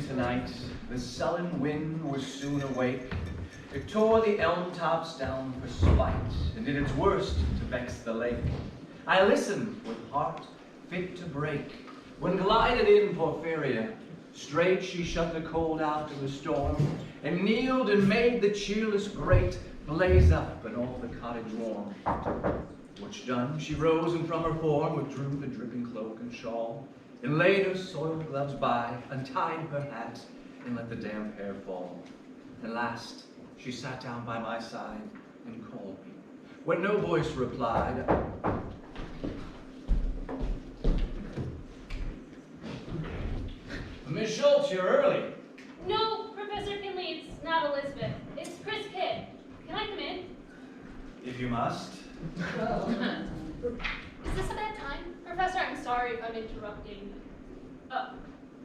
tonight, the sullen wind was soon awake. It tore the elm tops down for spite, and did its worst to vex the lake. I listened with heart fit to break, when glided in Porphyria. Straight she shut the cold out of the storm, and kneeled and made the cheerless grate blaze up and all the cottage warm. Which done, she rose and from her form withdrew the dripping cloak and shawl, and laid her soiled gloves by, untied her hat, and let the damp hair fall. And last, she sat down by my side and called me. When no voice replied, Miss Schultz, you're early. No, Professor Kinley, it's not Elizabeth. It's Chris Pitt. Can I come in? If you must. Is this a bad time? Professor, I'm sorry if I'm interrupting. Oh,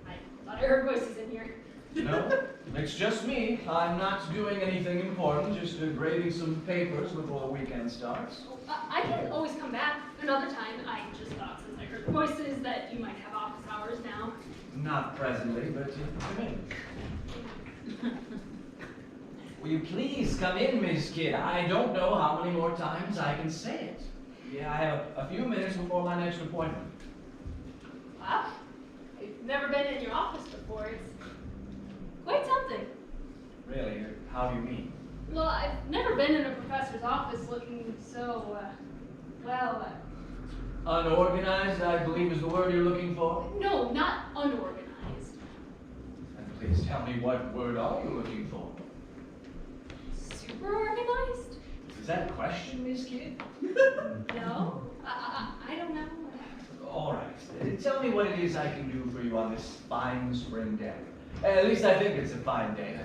I thought I heard voices in here. No, it's just me. I'm not doing anything important, just grading some papers before the weekend starts. I can always come back another time. I just thought since I heard voices that you might have office hours now. Not presently, but come in. Will you please come in, Miss Kidd? I don't know how many more times I can say it. Yeah, I have a few minutes before my next appointment. Wow, I've never been in your office before. It's quite something. Really? How do you mean? Well, I've never been in a professor's office looking so, Unorganized, I believe is the word you're looking for? No, not unorganized. And please tell me, what word are you looking for? Super organized? Is that a question, Miss Kidd? No, I don't know. All right. Tell me what it is I can do for you on this fine spring day. At least I think it's a fine day. I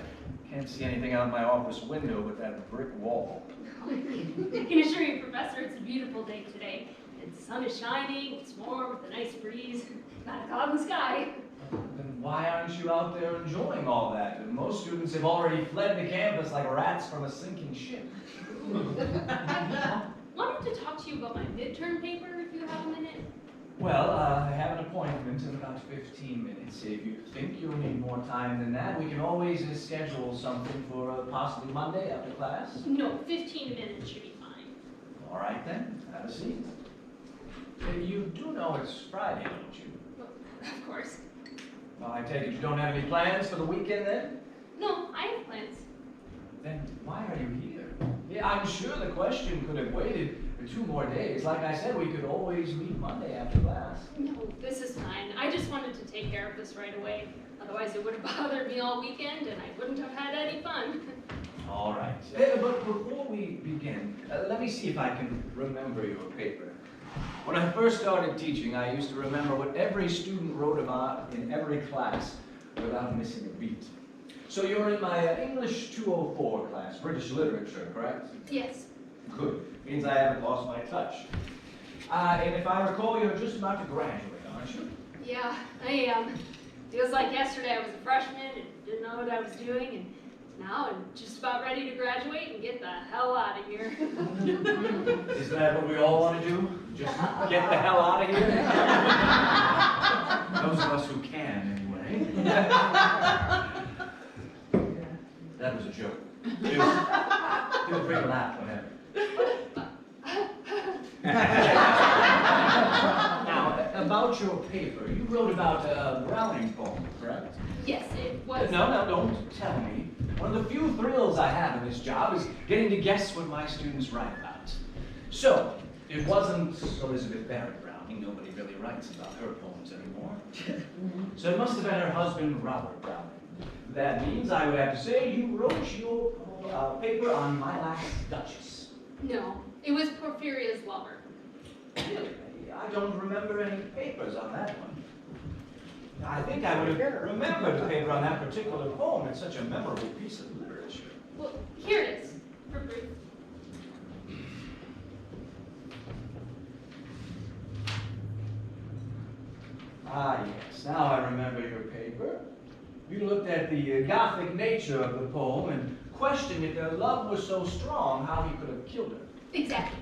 can't see anything out of my office window but that brick wall. I can assure you, Professor, it's a beautiful day today. The sun is shining, it's warm with a nice breeze, not a cloud in the sky. Then why aren't you out there enjoying all that? And most students have already fled the campus like rats from a sinking ship. I wanted to talk to you about my midterm paper, if you have a minute. Well, I have an appointment in about 15 minutes. If you think you'll need more time than that, we can always schedule something for possibly Monday after class. No, 15 minutes should be fine. All right then, have a seat. You do know it's Friday, don't you? Well, of course. Well, I take it you don't have any plans for the weekend then? No, I have plans. Then why are you here? Yeah, I'm sure the question could have waited for 2 more days. Like I said, we could always meet Monday after class. No, this is fine. I just wanted to take care of this right away. Otherwise, it would have bothered me all weekend, and I wouldn't have had any fun. All right. But before we begin, let me see if I can remember your paper. When I first started teaching, I used to remember what every student wrote about in every class without missing a beat. So you're in my English 204 class, British literature, correct? Yes. Good. Means I haven't lost my touch. And if I recall, you're just about to graduate, aren't you? Yeah, I am. Feels like yesterday I was a freshman and didn't know what I was doing, and now I'm just about ready to graduate and get the hell out of here. Is that what we all want to do? Just get the hell out of here? Those of us who can, anyway. That was a joke. Feel free to laugh whenever. Now, about your paper, you wrote about a Browning poem, correct? Yes, it was. No, don't tell me. One of the few thrills I have in this job is getting to guess what my students write about. So, it wasn't Elizabeth Barrett Browning. Nobody really writes about her poems anymore. So it must have been her husband, Robert Browning. That means I would have to say you wrote your paper on my last Duchess. No, it was Porphyria's lover. Really? I don't remember any papers on that one. I think I would have remembered the paper on that particular poem. It's such a memorable piece of literature. Well, here it is, for proof. Ah, yes. Now I remember your paper. You looked at the Gothic nature of the poem and questioned if their love was so strong, how he could have killed her. Exactly.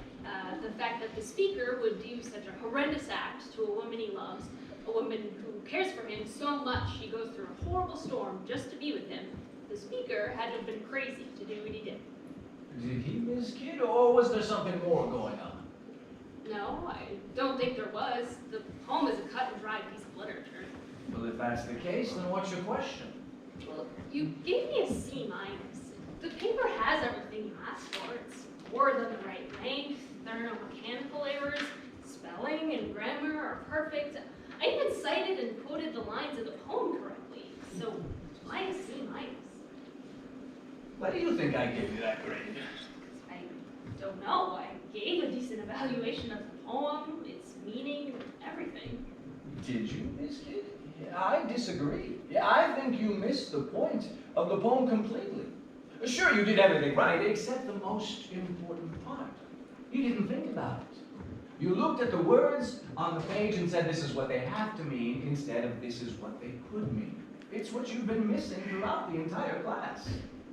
The fact that the speaker would do such a horrendous act to a woman he loves, a woman who cares for him so much she goes through a horrible storm just to be with him. The speaker had to have been crazy to do what he did. Did he miss Kid, or was there something more going on? No, I don't think there was. The poem is a cut and dry piece of literature. Well, if that's the case, then what's your question? Well, you gave me a C minus. The paper has everything you asked for. It's more than the right length, there are no mechanical errors, spelling and grammar are perfect. I even cited and quoted the lines of the poem correctly. So, why a C minus? Why do you think I gave you that grade? I don't know. I gave a decent evaluation of the poem, its meaning, everything. Did you, Miss Kid? Yeah, I disagree. Yeah, I think you missed the point of the poem completely. Sure, you did everything right, except the most important part. You didn't think about it. You looked at the words on the page and said, this is what they have to mean, instead of this is what they could mean. It's what you've been missing throughout the entire class.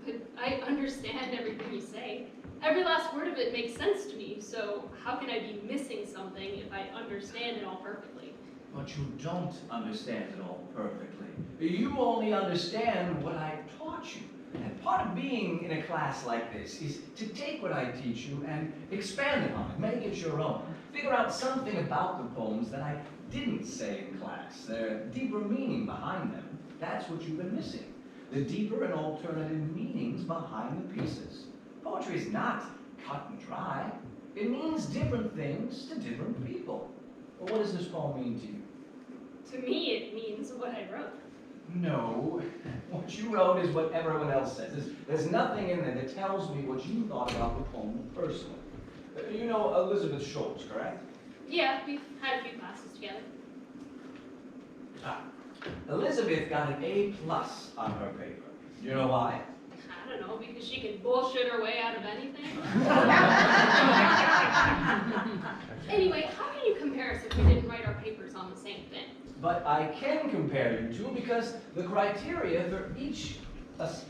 But I understand everything you say. Every last word of it makes sense to me, so how can I be missing something if I understand it all perfectly? But you don't understand it all perfectly. You only understand what I taught you. And part of being in a class like this is to take what I teach you and expand upon it, make it your own. Figure out something about the poems that I didn't say in class, their deeper meaning behind them. That's what you've been missing. The deeper and alternative meanings behind the pieces. Poetry is not cut and dry. It means different things to different people. Well, what does this poem mean to you? To me, it means what I wrote. No, what you wrote is what everyone else says. There's nothing in there that tells me what you thought about the poem personally. You know Elizabeth Schultz, correct? Yeah, we've had a few classes together. Ah, Elizabeth got an A+ on her paper. Do you know why? I don't know, because she can bullshit her way out of anything. Anyway, how can you compare us if we didn't write our papers on the same thing? But I can compare you two because the criteria for each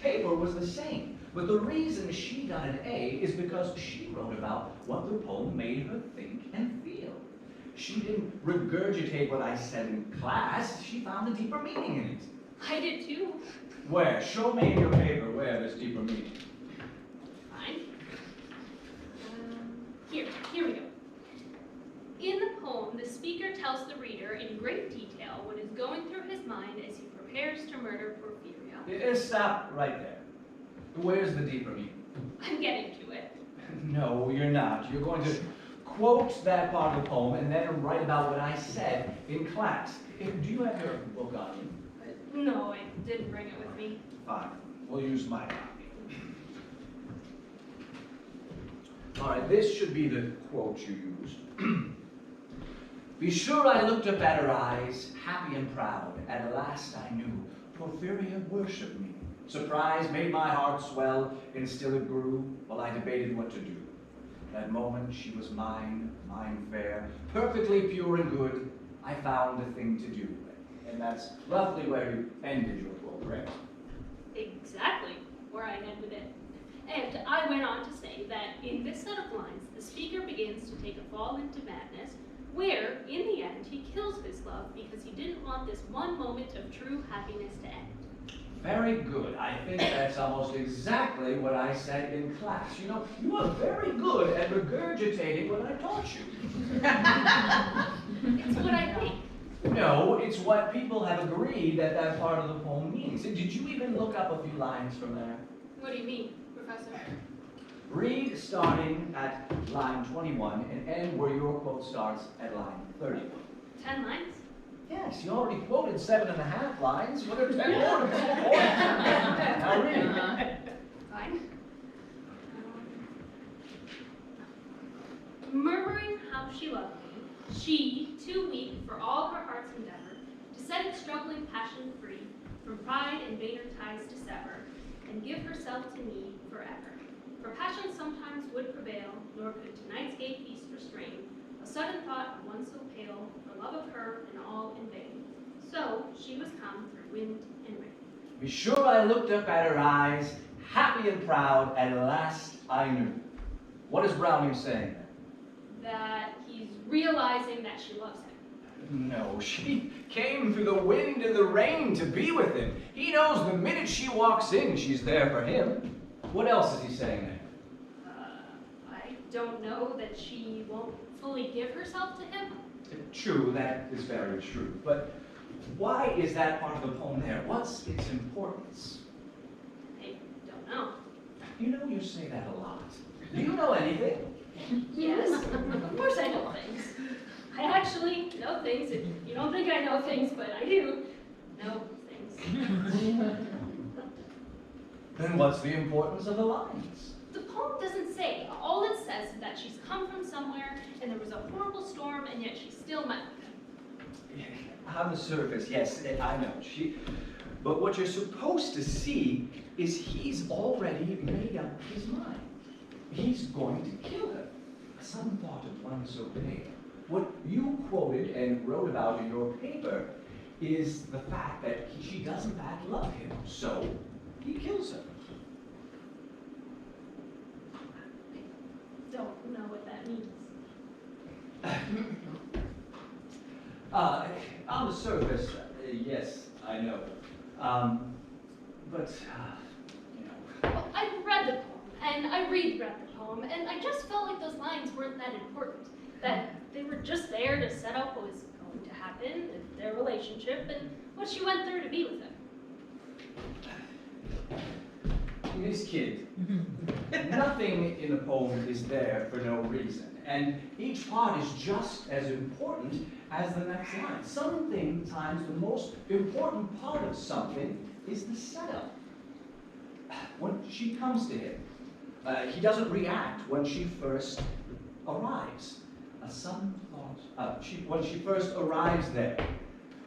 paper was the same. But the reason she got an A is because she wrote about what the poem made her think and feel. She didn't regurgitate what I said in class. She found a deeper meaning in it. I did too. Where? Show me in your paper where there's deeper meaning. Fine. Here we go. In the poem, the speaker tells the reader in great detail what is going through his mind as he prepares to murder Porphyria. Stop right there. Where's the deeper meaning? I'm getting to it. No, you're not. You're going to quote that part of the poem and then write about what I said in class. Do you have your book on you? No, I didn't bring it with me. Fine. We'll use my copy. All right, this should be the quote you used. Be sure I looked up at her eyes, happy and proud. At last I knew Porphyria worshipped me. Surprise made my heart swell, and still it grew while I debated what to do. That moment she was mine, mine fair, perfectly pure and good. I found a thing to do. And that's roughly where you ended your quote, correct? Exactly where I ended it. And I went on to say that in this set of lines, the speaker begins to take a fall into madness, where, in the end, he kills his love because he didn't want this one moment of true happiness to end. Very good. I think that's almost exactly what I said in class. You know, you are very good at regurgitating what I taught you. It's what I think. No, it's what people have agreed that that part of the poem means. Did you even look up a few lines from there? What do you mean, Professor? Read starting at line 21 and end where your quote starts at line 31. 10 lines? Yes, you already quoted 7.5 lines. What are 10 more to full points? Now read. Fine. Murmuring how she loved me, she, too weak for all her heart's endeavor, to set its struggling passion free, from pride and vainer ties to sever, and give herself to me forever. For passion sometimes would prevail, nor could tonight's gay feast restrain a sudden thought of one so pale, for love of her and all in vain. So she was come through wind and rain. Be sure I looked up at her eyes, happy and proud, at last I knew. What is Browning saying there? That he's realizing that she loves him. No, she came through the wind and the rain to be with him. He knows the minute she walks in, she's there for him. What else is he saying there? I don't know that she won't fully give herself to him. True, that is very true. But why is that part of the poem there? What's its importance? I don't know. You know you say that a lot. Do you know anything? Yes, of course I know things. I actually know things. You don't think I know things, but I do know things. Then what's the importance of the lines? The poem doesn't say. All it says is that she's come from somewhere and there was a horrible storm and yet she still met with him. On the surface, yes, I know. But what you're supposed to see is he's already made up his mind. He's going to kill her. Some thought of one so big. What you quoted and wrote about in your paper is the fact that she does in fact love him, so he kills her. I don't know what that means. On the surface, yes, I know. But, you know. Well, I read the poem, and I read the poem, and I just felt like those lines weren't that important. That they were just there to set up what was going to happen, their relationship, and what she went through to be with him. Miss Kidd, nothing in the poem is there for no reason, and each part is just as important as the next line. Sometimes the most important part of something is the setup. When she comes to him, he doesn't react when she first arrives. A sudden thought, when she first arrives there,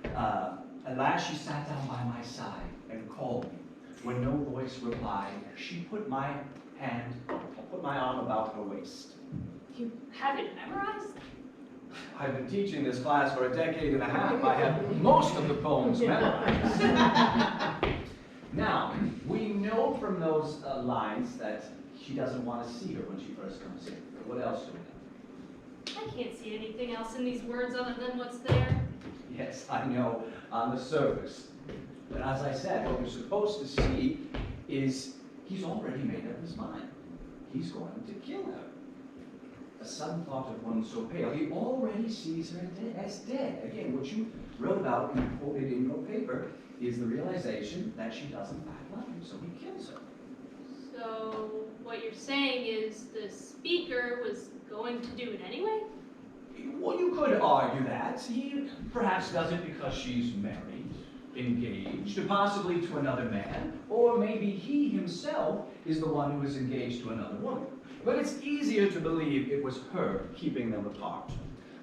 at last she sat down by my side and called me. When no voice replied, she put my arm about her waist. You have it memorized? I've been teaching this class for a decade and a half. I have most of the poems memorized. Now, we know from those lines that she doesn't want to see her when she first comes in. But what else do we know? I can't see anything else in these words other than what's there. Yes, I know, on the surface. But as I said, what we're supposed to see is he's already made up his mind. He's going to kill her. A sudden thought of one so pale, he already sees her as dead. Again, what you wrote about and quoted in your paper is the realization that she doesn't in fact love him, so he kills her. So, what you're saying is the speaker was going to do it anyway? Well, you could argue that. He perhaps does it because she's married, engaged, possibly to another man, or maybe he himself is the one who is engaged to another woman. But it's easier to believe it was her keeping them apart,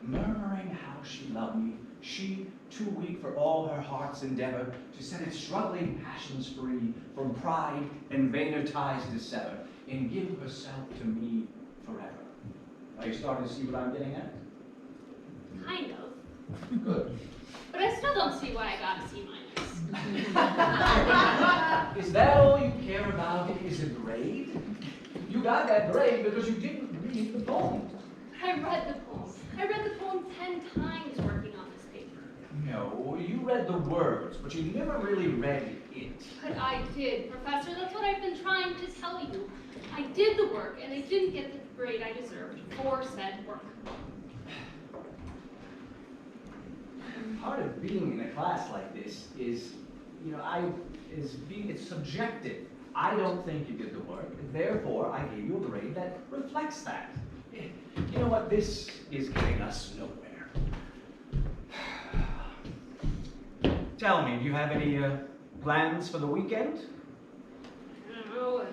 murmuring how she loved me, she too weak for all her heart's endeavor to set its struggling passions free from pride and vainer ties to sever, and give herself to me forever. Are you starting to see what I'm getting at? Kind of. Good. But I still don't see why I got a C-. Is that all you care about is a grade? You got that grade because you didn't read the poem. I read the poem. I read the poem 10 times working on this paper. No, you read the words, but you never really read it. But I did, Professor. That's what I've been trying to tell you. I did the work, and I didn't get the grade I deserved for said work. Part of being in a class like this is, it's subjective. I don't think you did the work, therefore I gave you a grade that reflects that. You know what, this is getting us nowhere. Tell me, do you have any plans for the weekend? I don't know,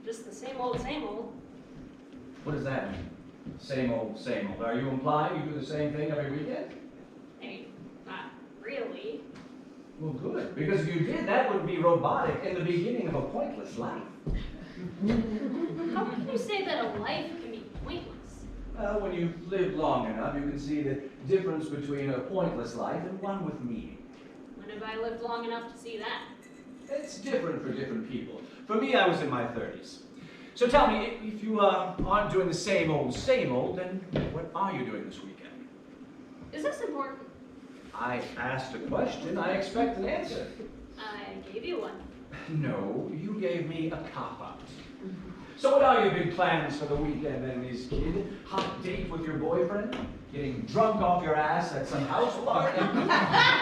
just the same old, same old. What does that mean? Same old, same old. Are you implying you do the same thing every weekend? Hey, not really. Well, good, because if you did, that would be robotic and the beginning of a pointless life. How can you say that a life can be pointless? When you've lived long enough, you can see the difference between a pointless life and one with meaning. When have I lived long enough to see that? It's different for different people. For me, I was in my 30s. So tell me, if you aren't doing the same old, then what are you doing this weekend? Is this important? I asked a question, I expect an answer. I gave you one. No, you gave me a cop-out. So what are your big plans for the weekend then, Miss Kid? Hot date with your boyfriend? Getting drunk off your ass at some house party?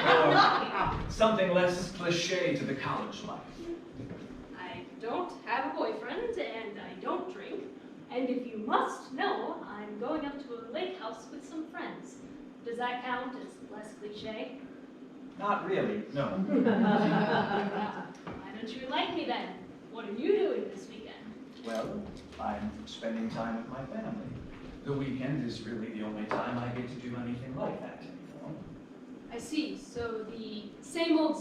Or something less cliche to the college life? I don't have a boyfriend, and I don't drink. And if you must know, I'm going up to a lake house with some friends. Does that count as less cliche? Not really, no. Why don't you like me then? What are you doing this weekend? Well, I'm spending time with my family. The weekend is really the only time I get to do anything like that anymore. I see. So the same old,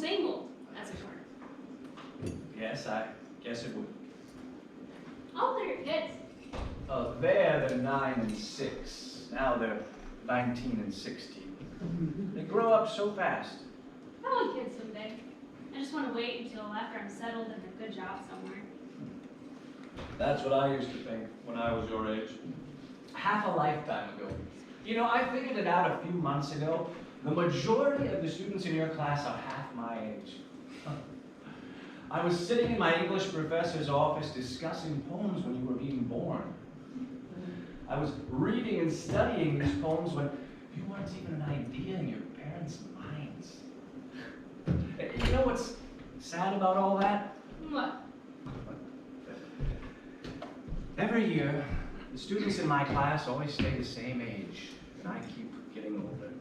as it were. Yes, I guess it would. How old are your kids? They're 9 and 6. Now they're 19 and 16. They grow up so fast. I want kids someday. I just want to wait until after I'm settled and a good job somewhere. That's what I used to think when I was your age. Half a lifetime ago. You know, I figured it out a few months ago. The majority of the students in your class are half my age. I was sitting in my English professor's office discussing poems when you were being born. I was reading and studying these poems when you weren't even an idea in your parents' minds. You know what's sad about all that? What? Every year, the students in my class always stay the same age, and I keep getting older.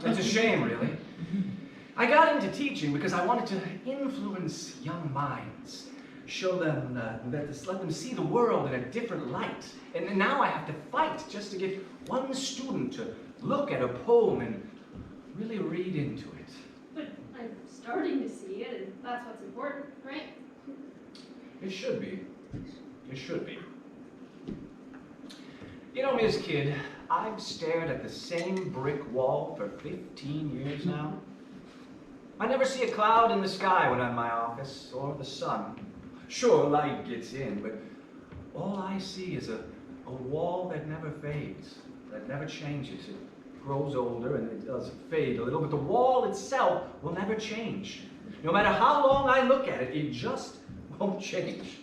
It's a shame, really. I got into teaching because I wanted to influence young minds, show them, let them see the world in a different light. And now I have to fight just to get one student to look at a poem and really read into it. But I'm starting to see it, and that's what's important, right? It should be. It should be. You know, Ms. Kidd, I've stared at the same brick wall for 15 years now. I never see a cloud in the sky when I'm in my office, or the sun. Sure, light gets in, but all I see is a wall that never fades, that never changes. It grows older and it does fade a little, but the wall itself will never change. No matter how long I look at it, it just won't change.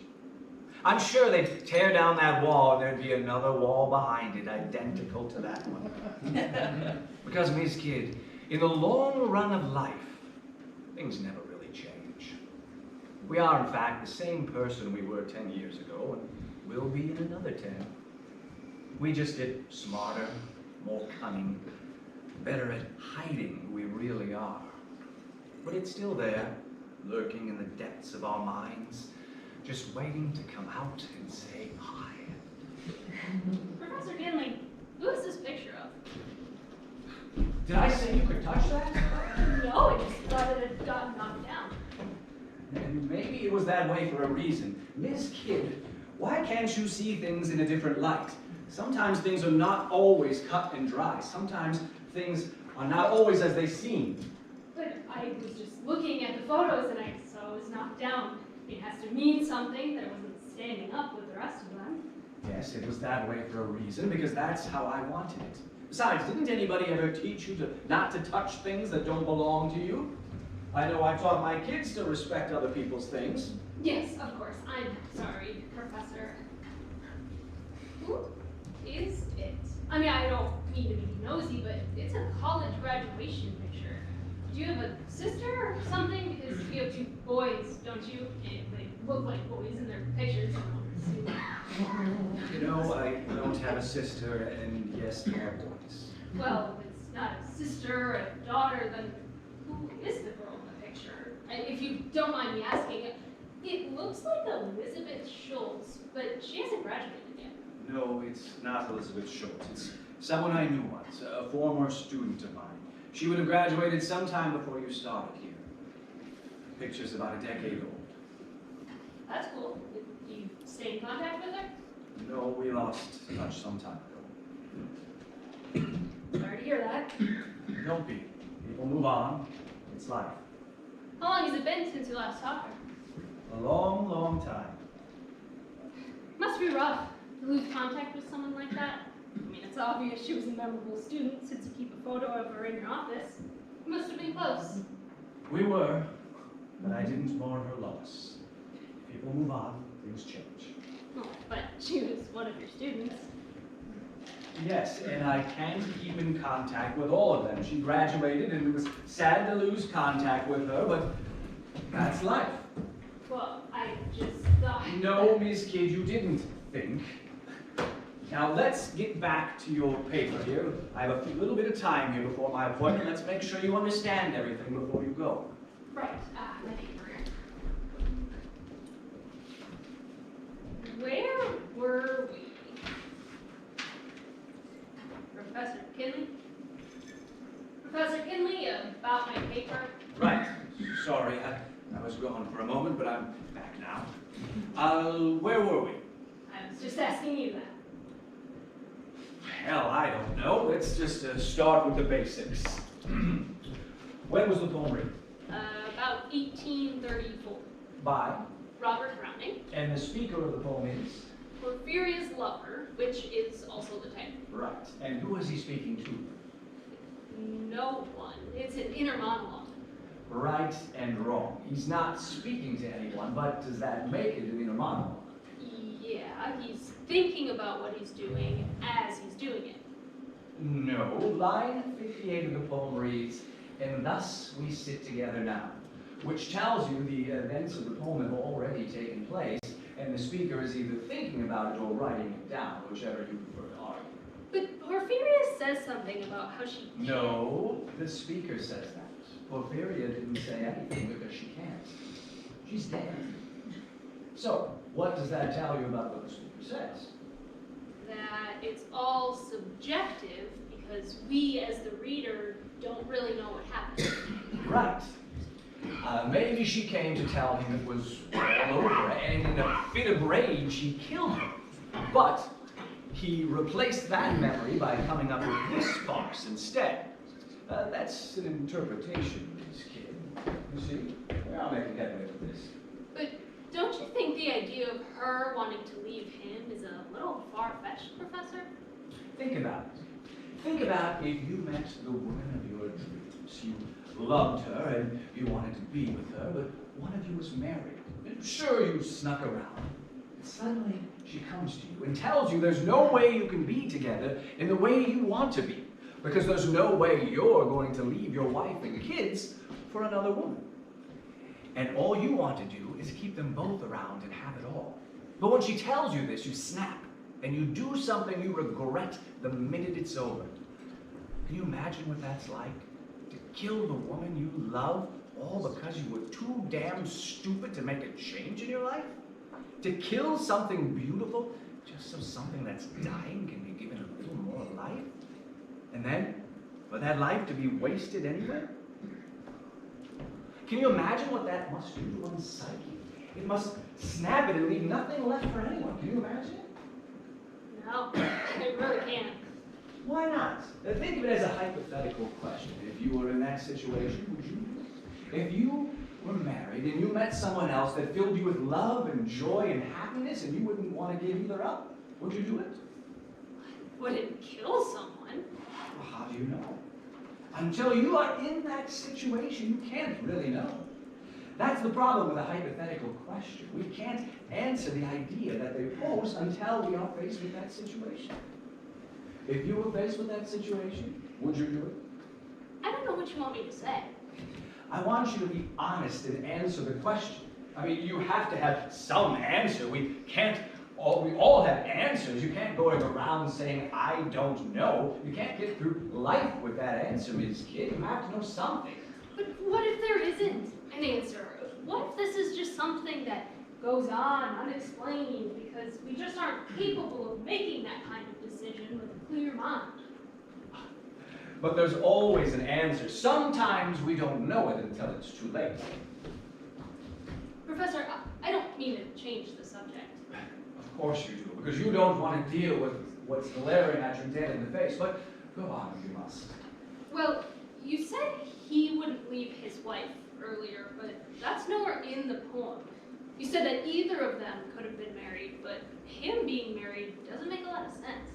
I'm sure they'd tear down that wall and there'd be another wall behind it, identical to that one. Because, Ms. Kidd, in the long run of life, things never really change. We are, in fact, the same person we were 10 years ago, and will be in another 10. We just get smarter, more cunning, better at hiding who we really are. But it's still there, lurking in the depths of our minds, just waiting to come out and say hi. Professor Ginley, who is this picture of? Did I say you could touch that? No, I just thought it had gotten knocked down. And maybe it was that way for a reason. Miss Kidd, why can't you see things in a different light? Sometimes things are not always cut and dry. Sometimes things are not always as they seem. But I was just looking at the photos and I saw it was knocked down. It has to mean something that it wasn't standing up with the rest of them. Yes, it was that way for a reason, because that's how I wanted it. Besides, didn't anybody ever teach you not to touch things that don't belong to you? I know I taught my kids to respect other people's things. Yes, of course. I'm sorry, Professor. Who is it? I mean, I don't mean to be nosy, but it's a college graduation picture. Do you have a sister or something? Because you have two boys, don't you? And they look like boys in their pictures. You know, I don't have a sister, and yes, they are boys. Well, if it's not a sister or a daughter, then who is the girl in the picture? And if you don't mind me asking, it looks like Elizabeth Schultz, but she hasn't graduated yet. No, it's not Elizabeth Schultz. It's someone I knew once, a former student of mine. She would have graduated sometime before you started here. The picture's about a decade old. That's cool. Do you stay in contact with her? No, we lost touch some time ago. Sorry to hear that. Don't be. People move on. It's life. How long has it been since you last talked to her? A long, long time. Must be rough to lose contact with someone like that. I mean, It's obvious she was a memorable student since you keep a photo of her in your office. You must have been close. We were, but I didn't mourn her loss. People move on, things change. Oh, but she was one of your students. Yes, and I can't keep in contact with all of them. She graduated, and it was sad to lose contact with her, but that's life. Well, I just thought... No, Miss Kidd, you didn't think. Now, let's get back to your paper here. I have a little bit of time here before my appointment. Let's make sure you understand everything before you go. Right, my paper. Where were we? Professor Kinley? Professor Kinley, about my paper? Right. Sorry, I was gone for a moment, but I'm back now. Where were we? I was just asking you that. Hell, I don't know. Let's just start with the basics. When was the poem written? About 1834. By? Robert Browning. And the speaker of the poem is? Porphyria's lover, which is also the title. Right. And who is he speaking to? No one. It's an inner monologue. Right and wrong. He's not speaking to anyone, but does that make it an inner monologue? Yeah, he's thinking about what he's doing as he's doing it. No. Line 58 of the poem reads, "And thus we sit together now," which tells you the events of the poem have already taken place, and the speaker is either thinking about it or writing it down, whichever you prefer to argue. But Porphyria says something about how she can't. No, the speaker says that. Porphyria didn't say anything because she can't. She's dead. So, what does that tell you about what the speaker says? That it's all subjective because we, as the reader, don't really know what happened. Right. Maybe she came to tell him it was all over, and in a fit of rage, he killed her. But he replaced that memory by coming up with this farce instead. That's an interpretation, Miss Kidd. You see? I'll make a headway with this. But don't you think the idea of her wanting to leave him is a little far-fetched, Professor? Think about it. Think about if you met the woman of your dreams. You loved her and you wanted to be with her, but one of you was married. And sure, you snuck around. And suddenly, she comes to you and tells you there's no way you can be together in the way you want to be, because there's no way you're going to leave your wife and kids for another woman. And all you want to do is keep them both around and have it all. But when she tells you this, you snap, and you do something you regret the minute it's over. Can you imagine what that's like? To kill the woman you love, all because you were too damn stupid to make a change in your life? To kill something beautiful just so something that's dying can be given a little more life? And then, for that life to be wasted anyway? Can you imagine what that must do to one's psyche? It must snap it and leave nothing left for anyone. Can you imagine it? No, I really can't. Why not? Think of it as a hypothetical question. If you were in that situation, would you do it? If you were married and you met someone else that filled you with love and joy and happiness and you wouldn't want to give either up, would you do it? Would it kill someone? Well, how do you know? Until you are in that situation, you can't really know. That's the problem with a hypothetical question. We can't answer the idea that they pose until we are faced with that situation. If you were faced with that situation, would you do it? I don't know what you want me to say. I want you to be honest and answer the question. I mean, you have to have some answer. We all have answers. You can't go around saying, I don't know. You can't get through life with that answer, Ms. Kidd. You have to know something. But what if there isn't an answer? What if this is just something that goes on unexplained because we just aren't capable of making that kind of decision with a clear mind? But there's always an answer. Sometimes we don't know it until it's too late. Professor, I don't mean to change the subject. Of course you do, because you don't want to deal with what's glaring at you dead in the face. But go on if you must. Well, you said he wouldn't leave his wife earlier, but that's nowhere in the poem. You said that either of them could have been married, but him being married doesn't make a lot of sense.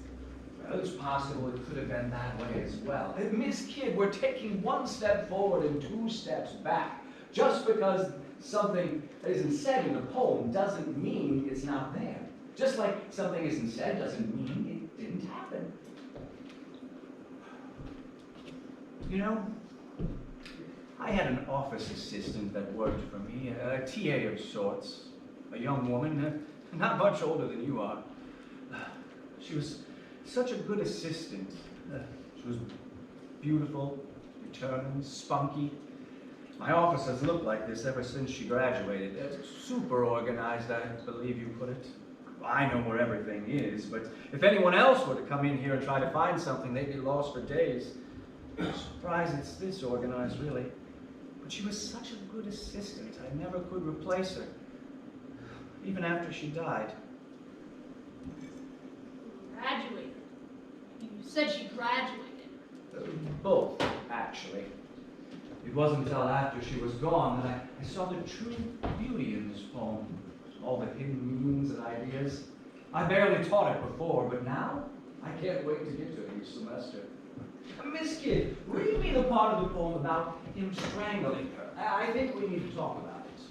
Well, it's possible it could have been that way as well. Miss Kidd, we're taking one step forward and two steps back. Just because something isn't said in the poem doesn't mean it's not there. Just like something isn't said doesn't mean it didn't happen. You know, I had an office assistant that worked for me, a TA of sorts, a young woman, not much older than you are. She was such a good assistant. She was beautiful, determined, spunky. My office has looked like this ever since she graduated. Super organized, I believe you put it. I know where everything is, but if anyone else were to come in here and try to find something, they'd be lost for days. I'm surprised it's this organized, really. But she was such a good assistant, I never could replace her. Even after she died. Graduated. You said she graduated. Both, actually. It wasn't until after she was gone that I saw the true beauty in this poem. All the hidden meanings and ideas. I barely taught it before, but now I can't wait to get to it each semester. Miss Kidd, read me the part of the poem about him strangling her. I think we need to talk about it.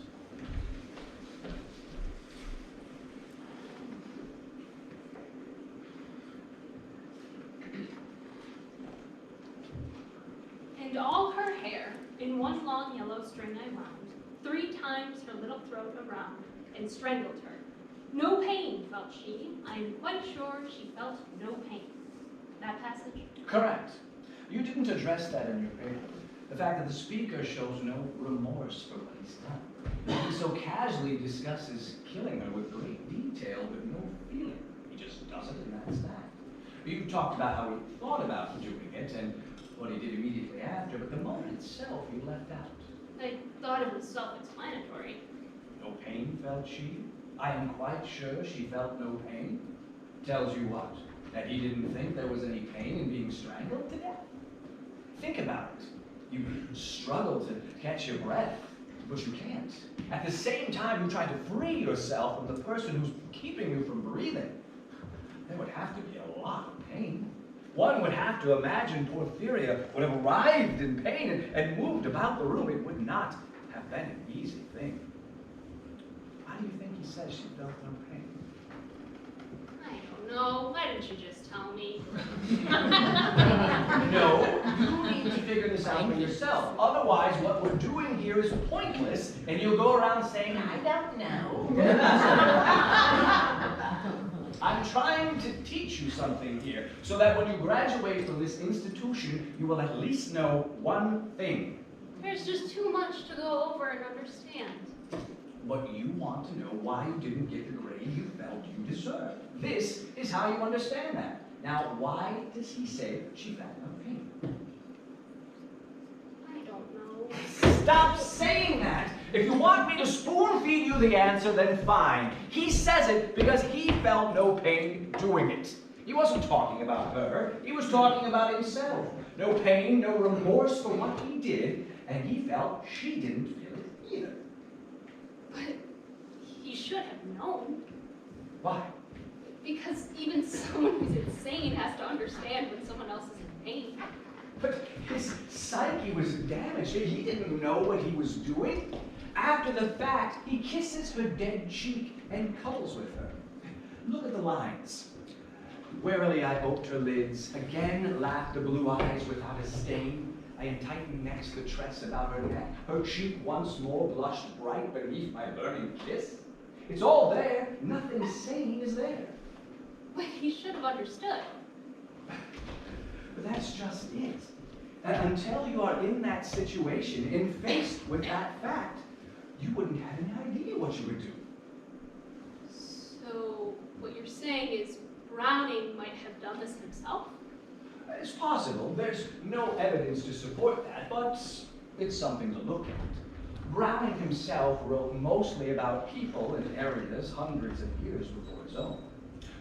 And all her hair in one long yellow string I wound, 3 times her little throat around, and strangled her. No pain felt she. I am quite sure she felt no pain. That passage? Correct. You didn't address that in your paper. The fact that the speaker shows no remorse for what he's done. He so casually discusses killing her with great detail, but no feeling. He just does it, and that's that. You talked about how he thought about doing it and what he did immediately after, but the moment itself you left out. I thought it was self-explanatory. No pain felt she? I am quite sure she felt no pain. Tells you what? That he didn't think there was any pain in being strangled to death? Think about it. You struggle to catch your breath, but you can't. At the same time, you try to free yourself from the person who's keeping you from breathing. There would have to be a lot of pain. One would have to imagine Porphyria would have writhed in pain and moved about the room. It would not have been an easy thing. Why do you think he says she felt no pain? I don't know. Why didn't you just tell me? No, you need to figure this out for yourself. Otherwise, what we're doing here is pointless, and you'll go around saying, I don't know. I'm trying to teach you something here, so that when you graduate from this institution, you will at least know one thing. There's just too much to go over and understand. But you want to know why you didn't get the grade you felt you deserved. This is how you understand that. Now, why does he say she felt no pain? I don't know. Stop saying that! If you want me to spoon feed you the answer, then fine. He says it because he felt no pain doing it. He wasn't talking about her. He was talking about himself. No pain, no remorse for what he did, and he felt she didn't feel it either. But he should have known. Why? Because even someone who's insane has to understand when someone else is in pain. But his psyche was damaged. He didn't know what he was doing. After the fact, he kisses her dead cheek and cuddles with her. Look at the lines. Warily I oped her lids. Again laughed the blue eyes without a stain. I entightened next the tress about her neck. Her cheek once more blushed bright beneath my burning kiss. It's all there. Nothing sane is there. But he should have understood. But that's just it. Until you are in that situation and faced with that fact, you wouldn't have any idea what you would do. So what you're saying is Browning might have done this himself? It's possible. There's no evidence to support that, but it's something to look at. Browning himself wrote mostly about people in areas hundreds of years before his own.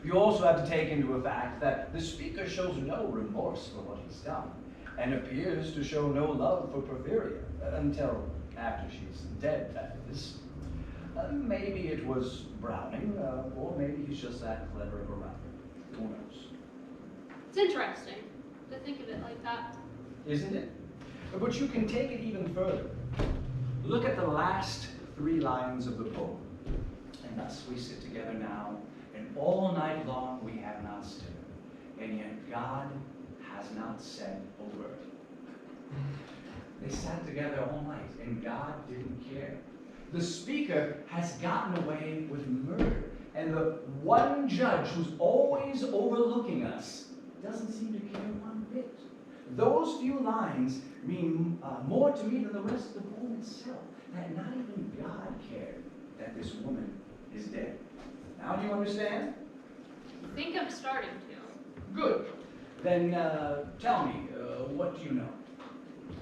You also have to take into effect that the speaker shows no remorse for what he's done, and appears to show no love for Porphyria, until after she's dead, that is. Maybe it was Browning, or maybe he's just that clever of a writer. Who knows? It's interesting to think of it like that. Isn't it? But you can take it even further. Look at the last 3 lines of the poem. And thus we sit together now, and all night long we have not stirred, and yet God has not said a word. They sat together all night, and God didn't care. The speaker has gotten away with murder, and the one judge who's always overlooking us doesn't seem to care one bit. Those few lines mean more to me than the rest of the poem itself, that not even God cared that this woman is dead. Now do you understand? I think I'm starting to. Good. Then tell me, what do you know?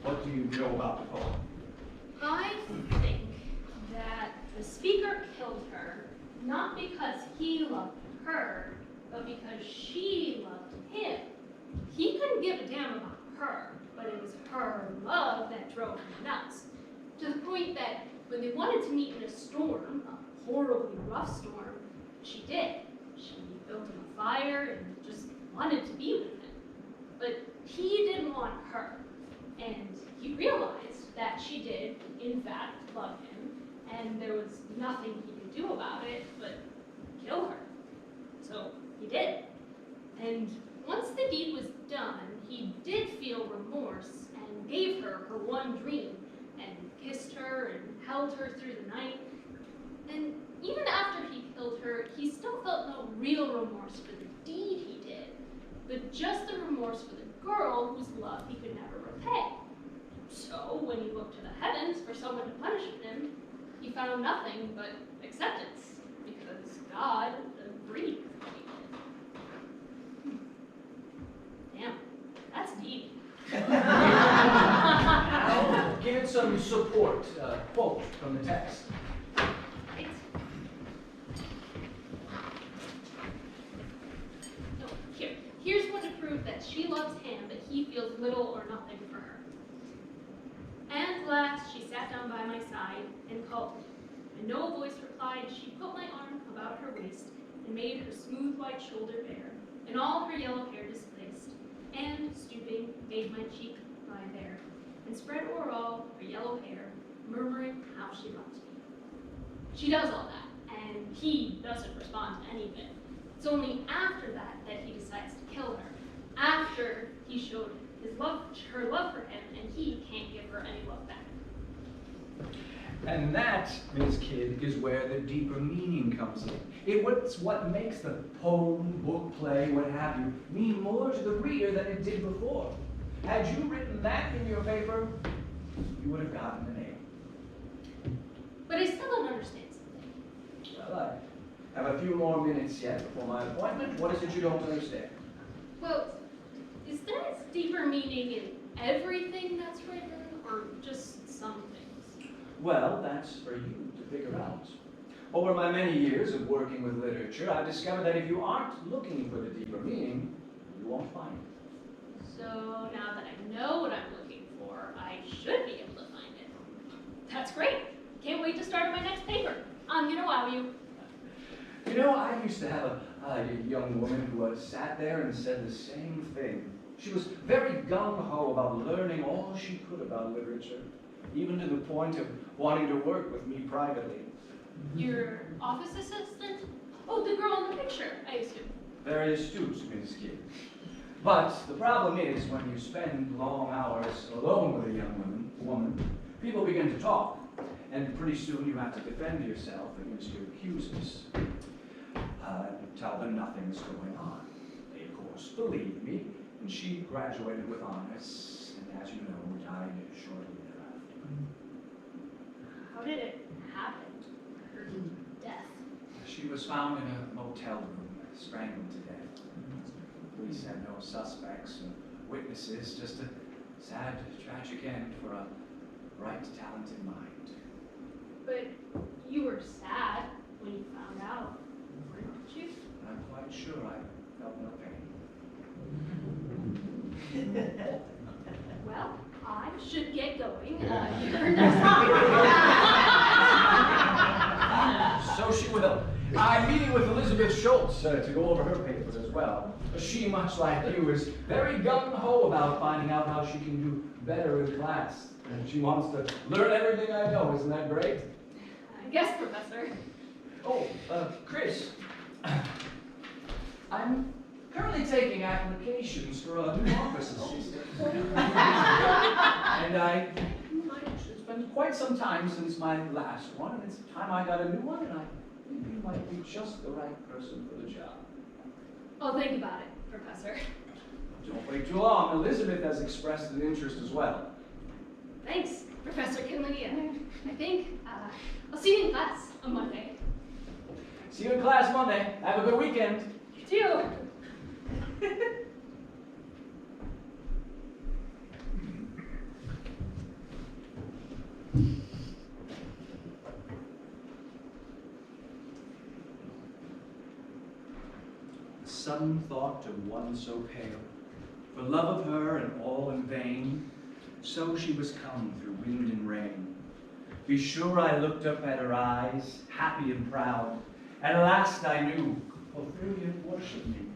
What do you know about the poem? I think that the speaker killed her not because he loved her, but because she loved him. He couldn't give a damn about her, but it was her love that drove him nuts. To the point that when they wanted to meet in a storm, a horribly rough storm, she did. She built him a fire and just wanted to be with him. But he didn't want her. And he realized that she did, in fact, love him, and there was nothing he could do about it but kill her. So he did. And once the deed was done, he did feel remorse and gave her her one dream and kissed her and held her through the night. And even after he killed her, he still felt no real remorse for the deed he did, but just the remorse for the girl whose love he could never repay. So when he looked to the heavens for someone to punish him, he found nothing but acceptance, because God agreed with what he did. Damn, that's deep. Now, give it some support. Quote from the text. Right. No, here's one to prove that she loves him, but he feels little or nothing for her. And at last she sat down by my side and called me. And no voice replied. She put my arm about her waist and made her smooth white shoulder bare, and all her yellow hair displaced, and, stooping, made my cheek lie there, and spread o'er all her yellow hair, murmuring how she loved me. She does all that, and he doesn't respond to any of it. It's only after that that he decides to kill her, after he showed her love for him, and he can't give her any love back. And that, Ms. Kidd, is where the deeper meaning comes in. It's what makes the poem, book, play, what have you, mean more to the reader than it did before. Had you written that in your paper, you would have gotten an A. But I still don't understand something. Well, I have a few more minutes yet before my appointment. What is it you don't understand? Well, is there a deeper meaning in everything that's written, or just some things? Well, that's for you to figure out. Over my many years of working with literature, I've discovered that if you aren't looking for the deeper meaning, you won't find it. So now that I know what I'm looking for, I should be able to find it. That's great. Can't wait to start my next paper. I'm gonna wow you. You know, I used to have a young woman who sat there and said the same thing. She was very gung-ho about learning all she could about literature, even to the point of wanting to work with me privately. Your office assistant? Oh, the girl in the picture, I assume. Very astute, Ms. Kidd. But the problem is, when you spend long hours alone with a young woman, people begin to talk, and pretty soon you have to defend yourself against your accusers. Tell them nothing's going on. They, of course, believe me, and she graduated with honors, and as you know, died shortly thereafter. How did it happen? Her death. She was found in a motel room, strangled to death. Police had no suspects or witnesses, just a sad, tragic end for a bright, talented mind. But you were sad when you found out, weren't you? I'm quite sure I felt no pain. Well, I should get going. Your next topic. So she will. I'm meeting with Elizabeth Schultz to go over her papers as well. She, much like you, is very gung-ho about finding out how she can do better in class. And she wants to learn everything I know. Isn't that great? I guess, Professor. Oh, Chris, I'm currently taking applications for a new office assistant. And it's been quite some time since my last one, and it's time I got a new one, and I think you might be just the right person for the job. I'll think about it, Professor. Don't wait too long. Elizabeth has expressed an interest as well. Thanks, Professor Kinley. I think I'll see you in class on Monday. See you in class Monday. Have a good weekend. You too. The sudden thought of one so pale, for love of her and all in vain, so she was come through wind and rain. Be sure I looked up at her eyes, happy and proud. At last I knew, Porphyria worshipped me.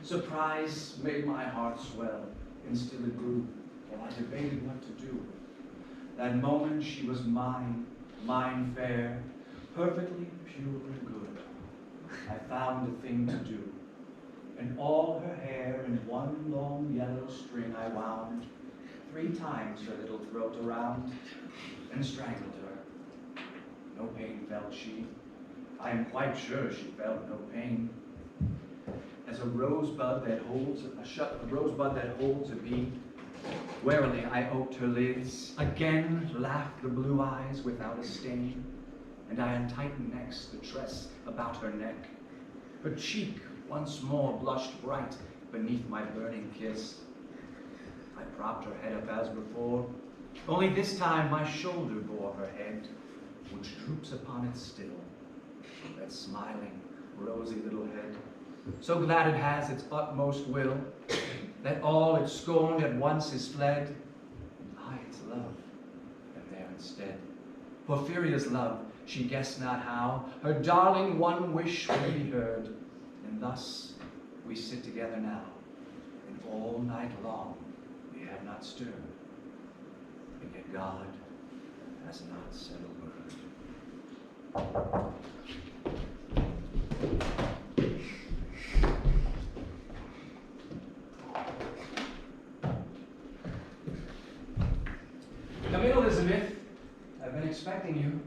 Surprise made my heart swell, and still it grew, while I debated what to do. That moment she was mine, mine fair, perfectly pure and good. I found a thing to do, and all her hair in one long yellow string I wound, 3 times her little throat around, and strangled her. No pain felt she. I am quite sure she felt no pain. As a rosebud that holds a bee, warily I oped her lids. Again laughed the blue eyes without a stain, and I untightened next the tress about her neck. Her cheek once more blushed bright beneath my burning kiss. I propped her head up as before, only this time my shoulder bore her head, which droops upon it still, that smiling, rosy little head, so glad it has its utmost will, that all it scorned at once is fled. I, its love, am there instead. Porphyria's love, she guessed not how, her darling one wish will be heard, and thus we sit together now, and all night long we have not stirred, and yet God has not said a word. Come in, Elizabeth. I've been expecting you.